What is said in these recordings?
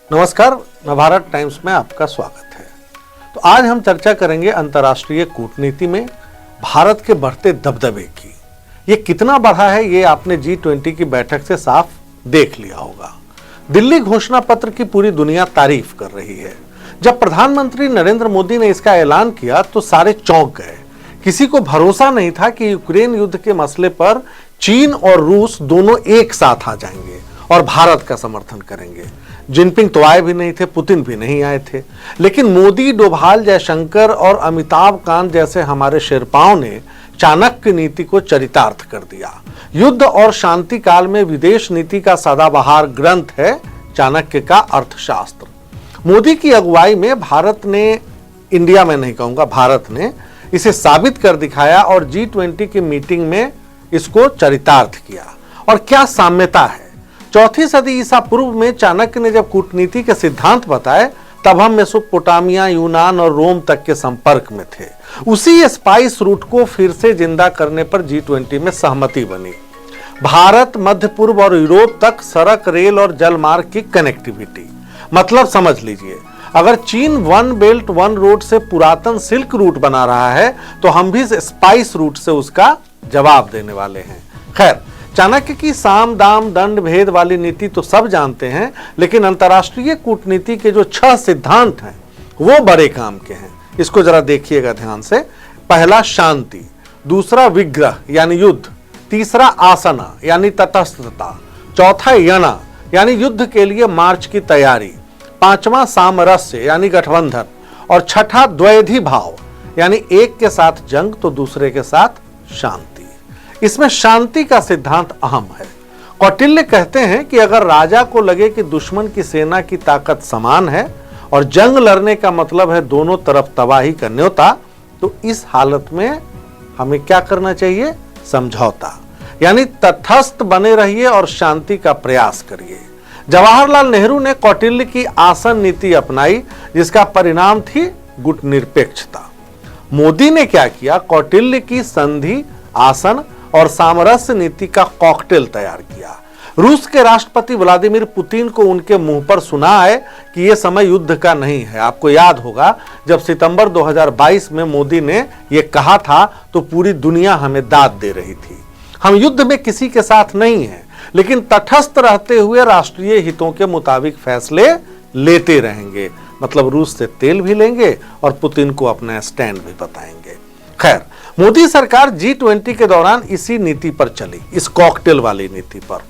नमस्कार, नवभारत टाइम्स में आपका स्वागत है। तो आज हम चर्चा करेंगे अंतर्राष्ट्रीय कूटनीति में भारत के बढ़ते दबदबे की। ये कितना बढ़ा है ये आपने G20 की बैठक से साफ देख लिया होगा। दिल्ली घोषणा पत्र की पूरी दुनिया तारीफ कर रही है। जब प्रधानमंत्री नरेंद्र मोदी ने इसका ऐलान किया तो सारे चौंक गए। किसी को भरोसा नहीं था कि यूक्रेन युद्ध के मसले पर चीन और रूस दोनों एक साथ आ जाएंगे और भारत का समर्थन करेंगे। जिनपिंग तो आए भी नहीं थे, पुतिन भी नहीं आए थे, लेकिन मोदी, डोभाल, जयशंकर और अमिताभ कांत जैसे हमारे शेरपाओं ने चाणक्य नीति को चरितार्थ कर दिया। युद्ध और शांति काल में विदेश नीति का सदाबहार ग्रंथ है चाणक्य का अर्थशास्त्र। मोदी की अगुवाई में भारत ने, इंडिया में नहीं कहूंगा, भारत ने इसे साबित कर दिखाया और G20 की मीटिंग में इसको चरितार्थ किया। और क्या साम्यता है। चौथी सदी ईसा पूर्व में चाणक्य ने जब कूटनीति के सिद्धांत बताए तब हम मेसोपोटामिया, यूनान और रोम तक के संपर्क में थे। उसी स्पाइस रूट को फिर से जिंदा करने पर G20 में सहमति बनी। भारत, मध्य पूर्व और यूरोप तक सड़क, रेल और जल मार्ग की कनेक्टिविटी। मतलब समझ लीजिए, अगर चीन वन बेल्ट वन रोड से पुरातन सिल्क रूट बना रहा है तो हम भी स्पाइस रूट से उसका जवाब देने वाले हैं। खैर, चाणक्य की साम दाम दंड भेद वाली नीति तो सब जानते हैं, लेकिन अंतर्राष्ट्रीय कूटनीति के जो 6 सिद्धांत हैं वो बड़े काम के हैं। इसको जरा देखिएगा ध्यान से। पहला शांति, दूसरा विग्रह यानी युद्ध, तीसरा आसना यानी तटस्थता, चौथा यणा यानी युद्ध के लिए मार्च की तैयारी, पांचवा सामरस्य यानी गठबंधन और छठा द्वैधी भाव यानी एक के साथ जंग तो दूसरे के साथ शांति। इसमें शांति का सिद्धांत अहम है। कौटिल्य कहते हैं कि अगर राजा को लगे कि दुश्मन की सेना की ताकत समान है और जंग लड़ने का मतलब है दोनों तरफ तबाही का न्योता, तो इस हालत में हमें क्या करना चाहिए? समझौता, यानी तटस्थ बने रहिए और शांति का प्रयास करिए। जवाहरलाल नेहरू ने कौटिल्य की आसन नीति अपनाई, जिसका परिणाम थी गुटनिरपेक्षता। मोदी ने क्या किया? कौटिल्य की संधि, आसन और सामरस्य नीति का कॉकटेल तैयार किया। रूस के राष्ट्रपति व्लादिमीर पुतिन को उनके मुंह पर सुना है कि यह समय युद्ध का नहीं है। आपको याद होगा जब सितंबर 2022 में मोदी ने यह कहा था तो पूरी दुनिया हमें दाद दे रही थी। हम युद्ध में किसी के साथ नहीं हैं, लेकिन तटस्थ रहते हुए राष्ट्रीय हितों के मुताबिक फैसले लेते रहेंगे। मतलब रूस से तेल भी लेंगे और पुतिन को अपना स्टैंड भी बताएंगे। खैर, मोदी सरकार G20 के दौरान इसी नीति पर चली, इस कॉकटेल वाली नीति पर।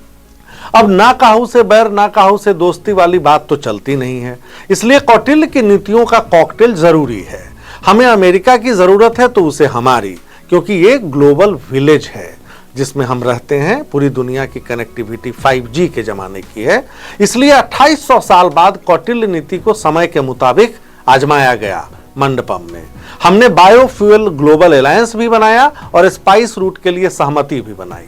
अब ना काहू से बैर, ना काहू से दोस्ती वाली बात तो चलती नहीं है, इसलिए कौटिल्य की नीतियों का कॉकटेल जरूरी है। हमें अमेरिका की जरूरत है तो उसे हमारी, क्योंकि ये ग्लोबल विलेज है जिसमें हम रहते हैं। पूरी दुनिया की कनेक्टिविटी 5G के जमाने की है, इसलिए 2800 साल बाद कौटिल्य नीति को समय के मुताबिक आजमाया गया। मंडपम में हमने बायोफ्यूल ग्लोबल अलायंस भी बनाया और स्पाइस रूट के लिए सहमति भी बनाई।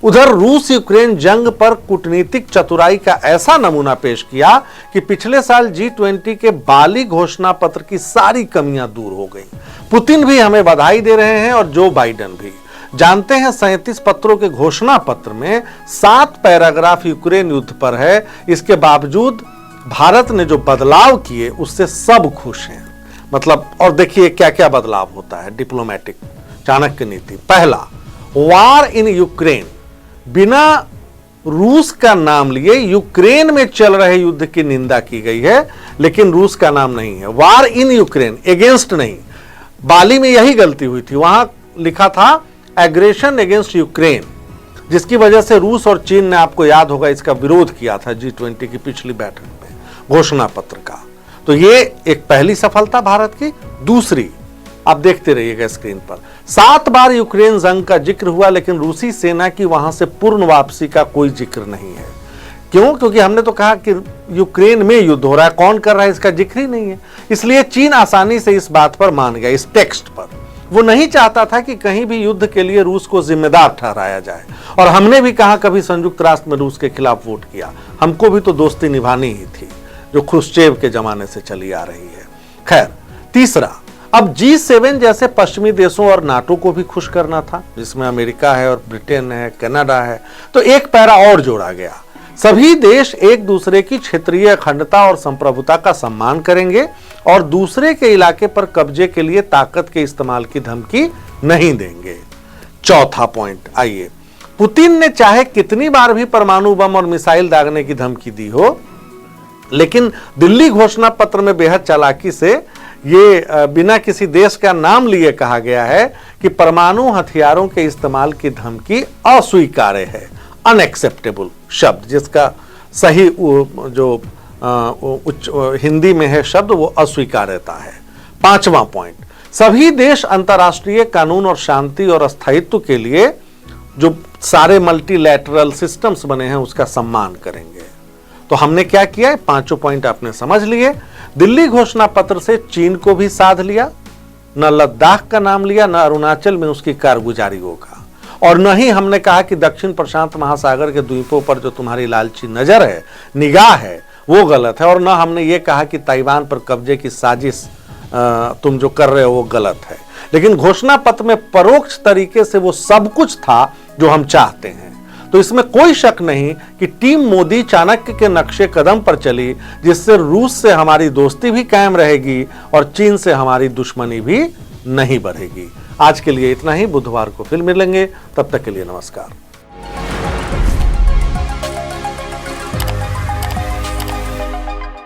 उधर रूस यूक्रेन जंग पर कूटनीतिक चतुराई का ऐसा नमूना पेश किया कि पिछले साल G20 के बाली घोषणा पत्र की सारी कमियां दूर हो गई। पुतिन भी हमें बधाई दे रहे हैं और जो बाइडेन भी। जानते हैं 37 पत्रों के घोषणा पत्र में 7 पैराग्राफ यूक्रेन युद्ध पर है। इसके बावजूद भारत ने जो बदलाव किए उससे सब खुश हैं। मतलब, और देखिए क्या क्या बदलाव होता है डिप्लोमेटिक चाणक्य नीति। पहला, वार इन यूक्रेन, बिना रूस का नाम लिए यूक्रेन में चल रहे युद्ध की निंदा की गई है, लेकिन रूस का नाम नहीं है। वार इन यूक्रेन, एगेंस्ट नहीं। बाली में यही गलती हुई थी, वहां लिखा था एग्रेशन अगेंस्ट यूक्रेन, जिसकी वजह से रूस और चीन ने, आपको याद होगा, इसका विरोध किया था G20 की पिछली बैठक में घोषणा पत्र का। तो ये एक पहली सफलता भारत की। दूसरी, आप देखते रहिएगा स्क्रीन पर, 7 बार यूक्रेन जंग का जिक्र हुआ, लेकिन रूसी सेना की वहां से पूर्ण वापसी का कोई जिक्र नहीं है। क्यों? क्योंकि हमने तो कहा कि यूक्रेन में युद्ध हो रहा है, कौन कर रहा है इसका जिक्र ही नहीं है। इसलिए चीन आसानी से इस बात पर मान गया, इस टेक्स्ट पर। वो नहीं चाहता था कि कहीं भी युद्ध के लिए रूस को जिम्मेदार ठहराया जाए। और हमने भी कहा, कभी संयुक्त राष्ट्र में रूस के खिलाफ वोट किया, हमको भी तो दोस्ती निभानी ही थी जो ख्रुश्चेव के जमाने से चली आ रही है। खैर, तीसरा, अब G7 जैसे पश्चिमी देशों और नाटो को भी खुश करना था, जिसमें अमेरिका है और ब्रिटेन है, कनाडा है। तो एक पैरा और जोड़ा गया, सभी देश एक दूसरे की क्षेत्रीय अखंडता और संप्रभुता का सम्मान करेंगे और दूसरे के इलाके पर कब्जे के लिए ताकत के इस्तेमाल की धमकी नहीं देंगे। चौथा पॉइंट, आइए, पुतिन ने चाहे कितनी बार भी परमाणु बम और मिसाइल दागने की धमकी दी हो, लेकिन दिल्ली घोषणा पत्र में बेहद चालाकी से ये बिना किसी देश का नाम लिए कहा गया है कि परमाणु हथियारों के इस्तेमाल की धमकी अस्वीकार्य है, अनएक्सेप्टेबल शब्द, जिसका सही जो हिंदी में है शब्द वो अस्वीकार्यता है। पांचवा पॉइंट, सभी देश अंतर्राष्ट्रीय कानून और शांति और स्थायित्व के लिए जो सारे मल्टीलैटरल सिस्टम्स बने हैं उसका सम्मान करेंगे। तो हमने क्या किया है, पांचों पॉइंट आपने समझ लिए। दिल्ली घोषणा पत्र से चीन को भी साध लिया, न लद्दाख का नाम लिया, न अरुणाचल में उसकी कारगुजारी होगा, और न ही हमने कहा कि दक्षिण प्रशांत महासागर के द्वीपों पर जो तुम्हारी लालची नजर है, निगाह है, वो गलत है, और न हमने ये कहा कि ताइवान पर कब्जे की साजिश तुम जो कर रहे हो वो गलत है। लेकिन घोषणा पत्र में परोक्ष तरीके से वो सब कुछ था जो हम चाहते हैं। तो इसमें कोई शक नहीं कि टीम मोदी चाणक्य के नक्शे कदम पर चली, जिससे रूस से हमारी दोस्ती भी कायम रहेगी और चीन से हमारी दुश्मनी भी नहीं बढ़ेगी। आज के लिए इतना ही, बुधवार को फिर मिलेंगे, तब तक के लिए नमस्कार।